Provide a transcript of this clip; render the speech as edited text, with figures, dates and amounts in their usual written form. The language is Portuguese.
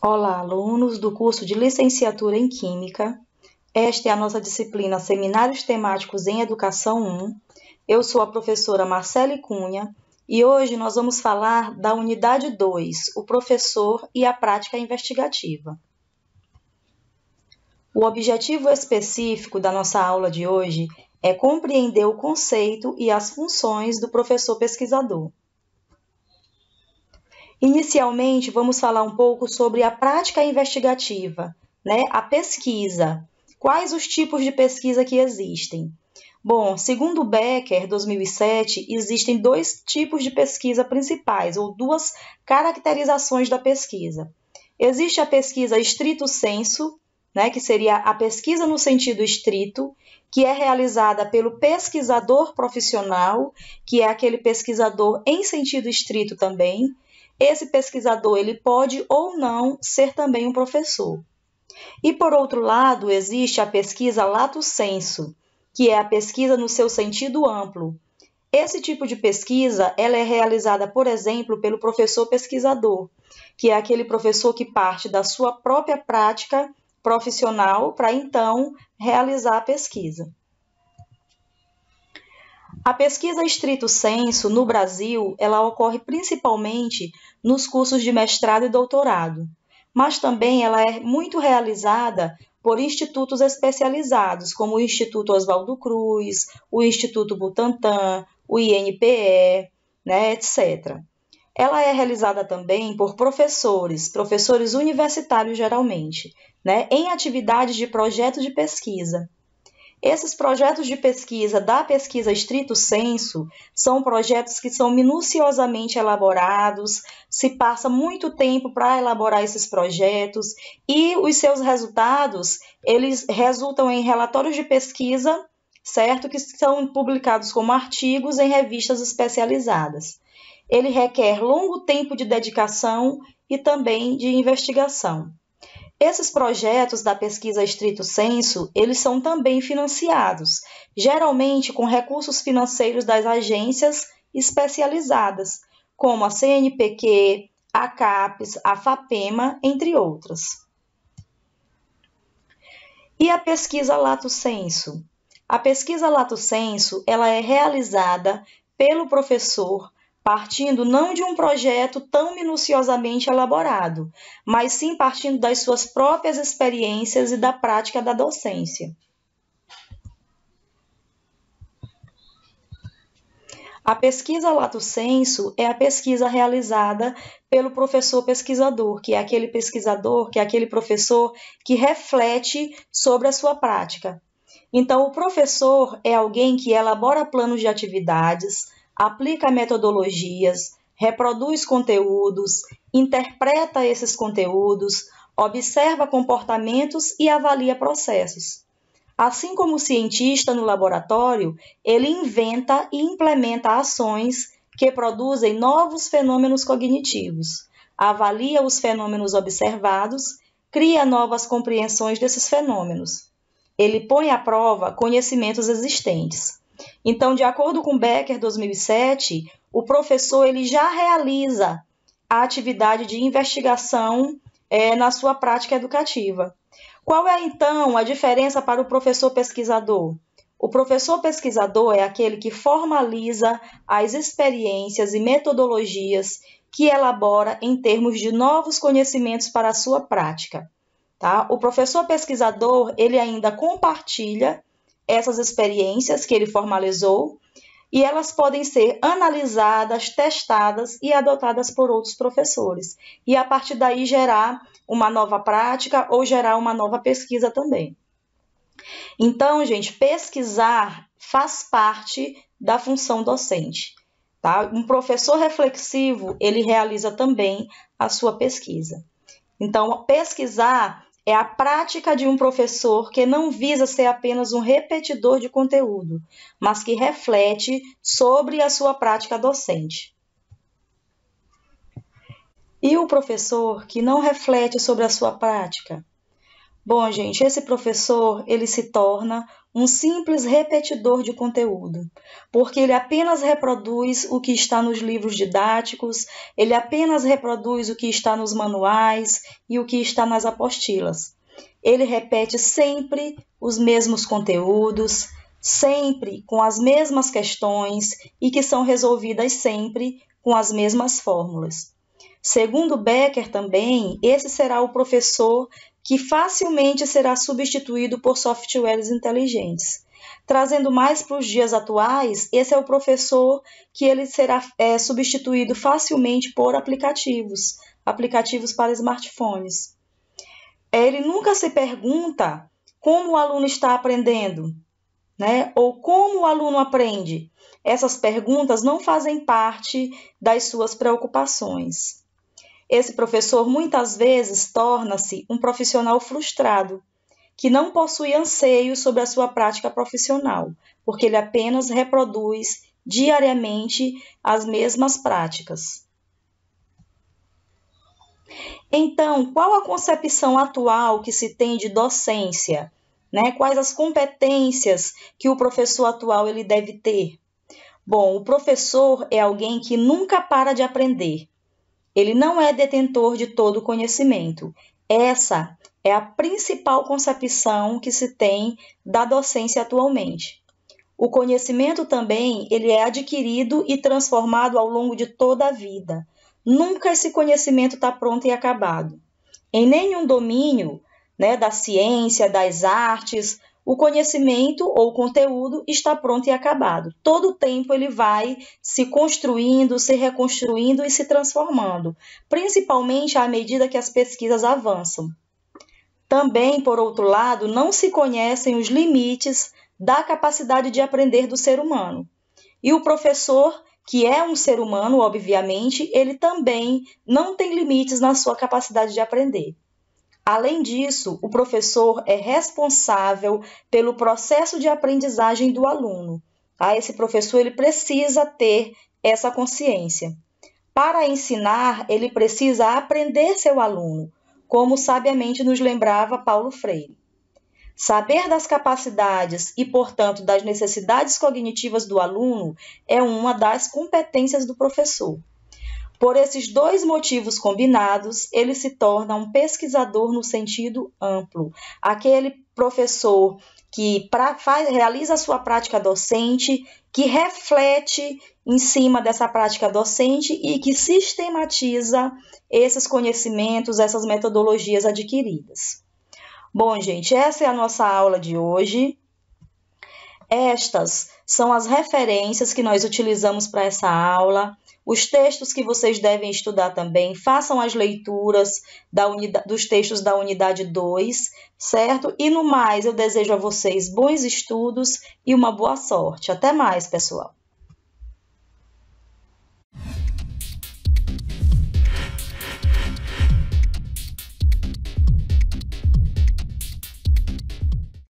Olá, alunos do curso de Licenciatura em Química. Esta é a nossa disciplina Seminários Temáticos em Educação 1. Eu sou a professora Marcele Cunha e hoje nós vamos falar da unidade 2, o professor e a prática investigativa. O objetivo específico da nossa aula de hoje é compreender o conceito e as funções do professor pesquisador. Inicialmente, vamos falar um pouco sobre a prática investigativa, a pesquisa. Quais os tipos de pesquisa que existem? Bom, segundo Becker, 2007, existem dois tipos de pesquisa principais, ou duas caracterizações da pesquisa. Existe a pesquisa stricto sensu, que seria a pesquisa no sentido estrito, que é realizada pelo pesquisador profissional, que é aquele pesquisador em sentido estrito também. Esse pesquisador ele pode ou não ser também um professor. E, por outro lado, existe a pesquisa lato sensu, que é a pesquisa no seu sentido amplo. Esse tipo de pesquisa ela é realizada, por exemplo, pelo professor pesquisador, que é aquele professor que parte da sua própria prática profissional para, então, realizar a pesquisa. A pesquisa stricto sensu, no Brasil, ela ocorre principalmente nos cursos de mestrado e doutorado, mas também ela é muito realizada por institutos especializados, como o Instituto Oswaldo Cruz, o Instituto Butantan, o INPE, etc. Ela é realizada também por professores universitários geralmente, em atividades de projetos de pesquisa. Esses projetos de pesquisa da pesquisa stricto sensu são projetos que são minuciosamente elaborados, se passa muito tempo para elaborar esses projetos e os seus resultados, eles resultam em relatórios de pesquisa, certo? Que são publicados como artigos em revistas especializadas. Ele requer longo tempo de dedicação e também de investigação. Esses projetos da pesquisa stricto sensu, eles são também financiados, geralmente com recursos financeiros das agências especializadas, como a CNPq, a CAPES, a FAPEMA, entre outras. E a pesquisa lato sensu? A pesquisa lato sensu, ela é realizada pelo professor partindo não de um projeto tão minuciosamente elaborado, mas sim partindo das suas próprias experiências e da prática da docência. A pesquisa lato sensu é a pesquisa realizada pelo professor pesquisador, que é aquele pesquisador, que é aquele professor que reflete sobre a sua prática. Então, o professor é alguém que elabora planos de atividades, aplica metodologias, reproduz conteúdos, interpreta esses conteúdos, observa comportamentos e avalia processos. Assim como o cientista no laboratório, ele inventa e implementa ações que produzem novos fenômenos cognitivos, avalia os fenômenos observados, cria novas compreensões desses fenômenos. Ele põe à prova conhecimentos existentes. Então, de acordo com Becker, 2007, o professor ele já realiza a atividade de investigação na sua prática educativa. Qual é, então, a diferença para o professor pesquisador? O professor pesquisador é aquele que formaliza as experiências e metodologias que elabora em termos de novos conhecimentos para a sua prática. Tá? O professor pesquisador, ele ainda compartilha essas experiências que ele formalizou e elas podem ser analisadas, testadas e adotadas por outros professores. E a partir daí gerar uma nova prática ou gerar uma nova pesquisa também. Então, gente, pesquisar faz parte da função docente. Tá? Um professor reflexivo, ele realiza também a sua pesquisa. Então, pesquisar é a prática de um professor que não visa ser apenas um repetidor de conteúdo, mas que reflete sobre a sua prática docente. E o professor que não reflete sobre a sua prática? Bom, gente, esse professor, ele se torna um simples repetidor de conteúdo, porque ele apenas reproduz o que está nos livros didáticos, ele apenas reproduz o que está nos manuais e o que está nas apostilas. Ele repete sempre os mesmos conteúdos, sempre com as mesmas questões e que são resolvidas sempre com as mesmas fórmulas. Segundo Becker também, esse será o professor que facilmente será substituído por softwares inteligentes. Trazendo mais para os dias atuais, esse é o professor que ele será substituído facilmente por aplicativos para smartphones. Ele nunca se pergunta como o aluno está aprendendo, né? Ou como o aluno aprende. Essas perguntas não fazem parte das suas preocupações. Esse professor muitas vezes torna-se um profissional frustrado, que não possui anseio sobre a sua prática profissional, porque ele apenas reproduz diariamente as mesmas práticas. Então, qual a concepção atual que se tem de docência? Né? Quais as competências que o professor atual ele deve ter? Bom, o professor é alguém que nunca para de aprender. Ele não é detentor de todo o conhecimento. Essa é a principal concepção que se tem da docência atualmente. O conhecimento também ele é adquirido e transformado ao longo de toda a vida. Nunca esse conhecimento está pronto e acabado. Em nenhum domínio, né, da ciência, das artes, o conhecimento ou conteúdo está pronto e acabado. Todo o tempo ele vai se construindo, se reconstruindo e se transformando, principalmente à medida que as pesquisas avançam. Também, por outro lado, não se conhecem os limites da capacidade de aprender do ser humano. E o professor, que é um ser humano, obviamente, ele também não tem limites na sua capacidade de aprender. Além disso, o professor é responsável pelo processo de aprendizagem do aluno. Tá? Esse professor ele precisa ter essa consciência. Para ensinar, ele precisa aprender seu aluno, como sabiamente nos lembrava Paulo Freire. Saber das capacidades e, portanto, das necessidades cognitivas do aluno é uma das competências do professor. Por esses dois motivos combinados, ele se torna um pesquisador no sentido amplo. Aquele professor que realiza a sua prática docente, que reflete em cima dessa prática docente e que sistematiza esses conhecimentos, essas metodologias adquiridas. Bom, gente, essa é a nossa aula de hoje. Estas são as referências que nós utilizamos para essa aula. Os textos que vocês devem estudar também, façam as leituras dos textos da unidade 2, certo? E no mais, eu desejo a vocês bons estudos e uma boa sorte. Até mais, pessoal!